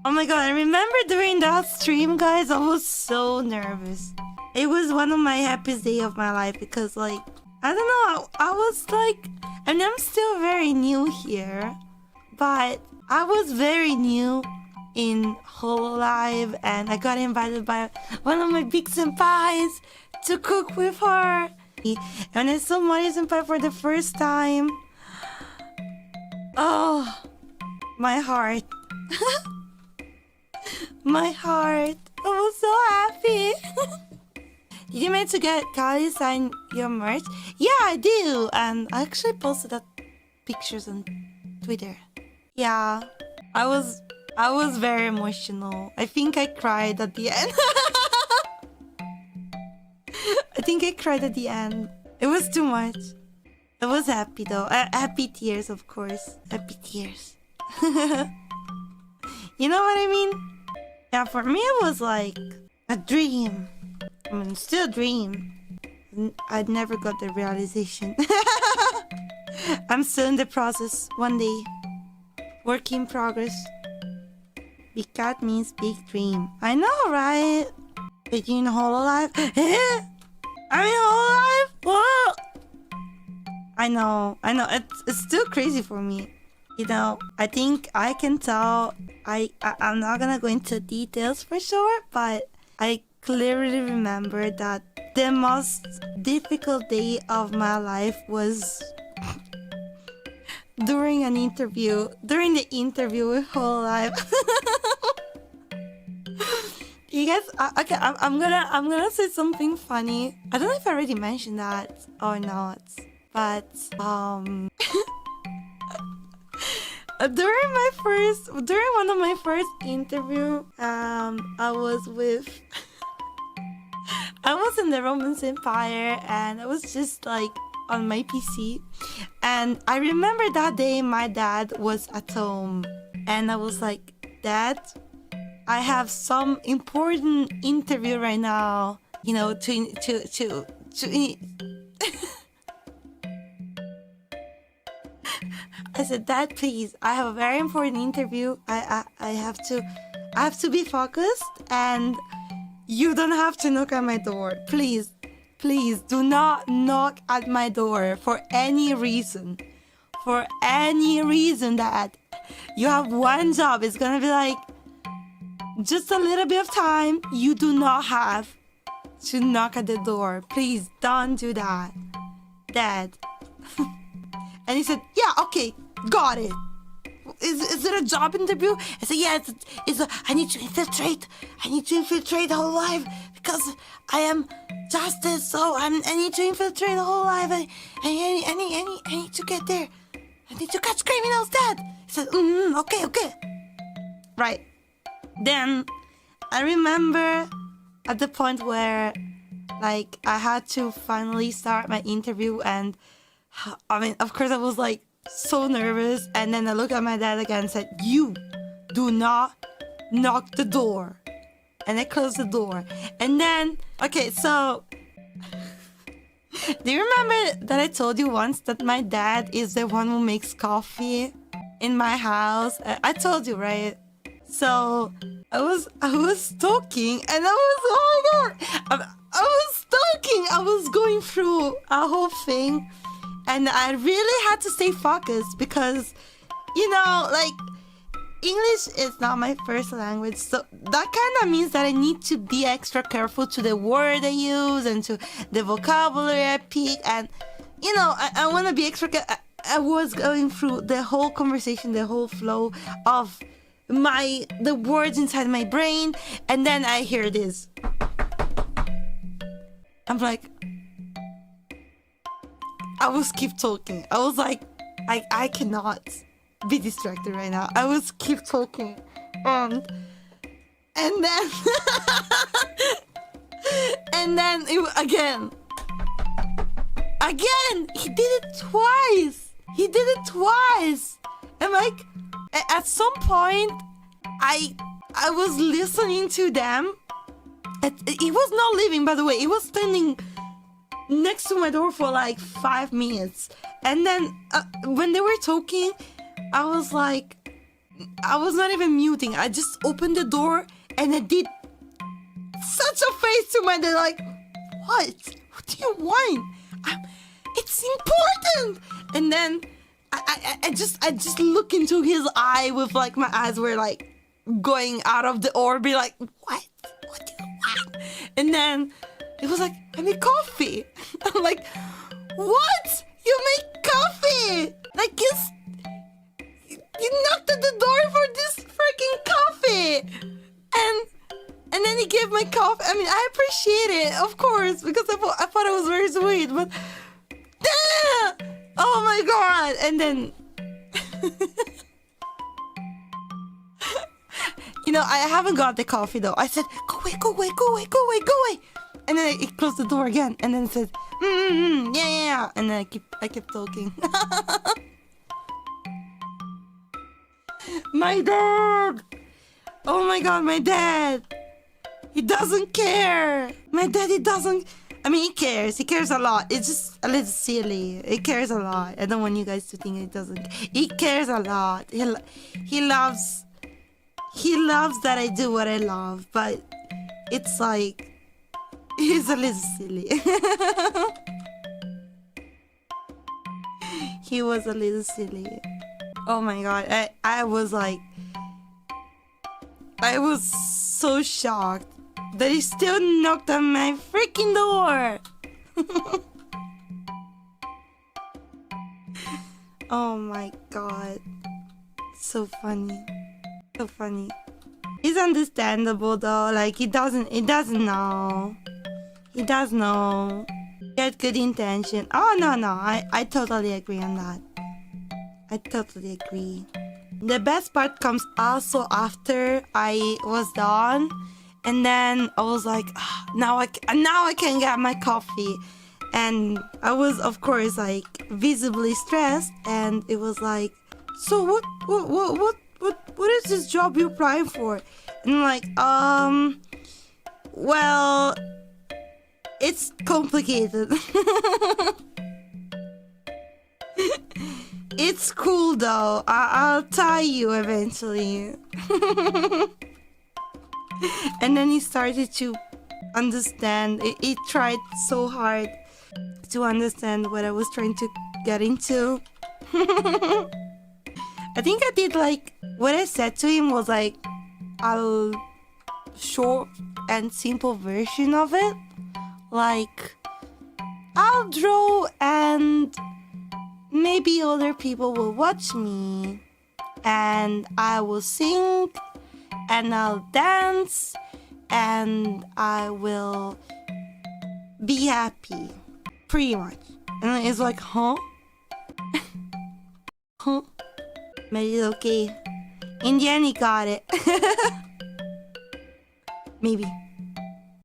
Oh my god, I remember during that stream, guys, I was so nervous. It was one of my happiest days of my life because, like, I don't know, I was like, and I'm still very new here, but I was very new in Hololive, and I got invited by one of my big senpais to cook with her. And I saw Mario senpai for the first time. Oh, my heart. My heart. I was so happy. Did you manage to get Kali sign your merch? Yeah, I do. And I actually posted that pictures on Twitter. Yeah, I was very emotional. I think I cried at the end. I think I cried at the end. It was too much. I was happy though. Happy tears, of course. Happy tears. You know what I mean? Yeah, for me it was like a dream. I mean, still a dream. I never got the realization. I'm still in the process. One day. Work in progress. Big cat means big dream. I know, right? Did you in Hololive? I'm in Hololive? Whoa! I know. It's still crazy for me. You know, I think I can tell. I'm not gonna go into details for sure, but I clearly remember that the most difficult day of my life was during the interview with Hololive. You guys, okay, I'm gonna say something funny. I don't know if I already mentioned that or not, but during one of my first interview, I was in the Romance Empire, and I was just like on my PC, and I remember that day my dad was at home, and I was like, Dad, I have some important interview right now, you know, to I said, Dad, please, I have a very important interview. I have to be focused, and you don't have to knock at my door. Please, please do not knock at my door for any reason. For any reason, Dad. You have one job. It's gonna be like just a little bit of time. You do not have to knock at the door. Please don't do that, Dad. And he said, yeah, okay, got it. Is it a job interview? I said, yeah, I need to infiltrate Hololive because I am justice, so I need to infiltrate Hololive. I need to get there. I need to catch criminals, Dad. He said, okay. Right. Then I remember at the point where, like, I had to finally start my interview, and I mean, of course, I was like so nervous. And then I looked at my dad again and said, you do not knock the door. And I closed the door. And then, okay, so do you remember that I told you once that my dad is the one who makes coffee in my house? I told you, right? So I was talking, and I was, oh my god, I was talking. I was going through a whole thing. And I really had to stay focused because, you know, like, English is not my first language. So that kind of means that I need to be extra careful to the word I use and to the vocabulary I pick. And, you know, I want to be extra careful. I was going through the whole conversation, the whole flow of the words inside my brain. And then I hear this. I'm like, I was keep talking. I was like, I cannot be distracted right now. I was keep talking, and then and then again. He did it twice. And like, at some point, I was listening to them. He was not leaving, by the way. He was standing next to my door for like 5 minutes, and then when they were talking, I was like, I was not even muting. I just opened the door and I did such a face to my dad, like, what? What do you want? It's important. And then I just look into his eye with like my eyes were like going out of the orbit, like, what? What do you want? And then it was like, I make coffee. I'm like, what? You make coffee? Like you knocked at the door for this freaking coffee. And then he gave my coffee. I mean, I appreciate it, of course, because I thought it was very sweet, but oh my god. And then you know, I haven't got the coffee though. I said, go away, go away, go away, go away, go away. And then it closed the door again, and then it said, yeah. And then I kept talking. My dad! Oh my god, my dad! He doesn't care! My dad, he doesn't... I mean, he cares. He cares a lot. It's just a little silly. He cares a lot. I don't want you guys to think he doesn't... He cares a lot. He loves... He loves that I do what I love, but it's like... He's a little silly. He was a little silly. Oh my god, I was like... I was so shocked that he still knocked on my freaking door. Oh my god. So funny. So funny. He's understandable though, like he doesn't know. He does know. He had good intention. Oh no, I totally agree on that. I totally agree. The best part comes also after I was done, and then I was like, now I can get my coffee, and I was of course like visibly stressed, and it was like, so what is this job you're applying for? And I'm like, well, it's complicated. It's cool though. I'll tell you eventually. And then he started to understand. He tried so hard to understand what I was trying to get into. I think I did like what I said to him was like a short and simple version of it. Like, I'll draw and maybe other people will watch me, and I will sing, and I'll dance, and I will be happy. Pretty much. And it's like, huh? Huh? But it's okay. In the end, he got it. Maybe.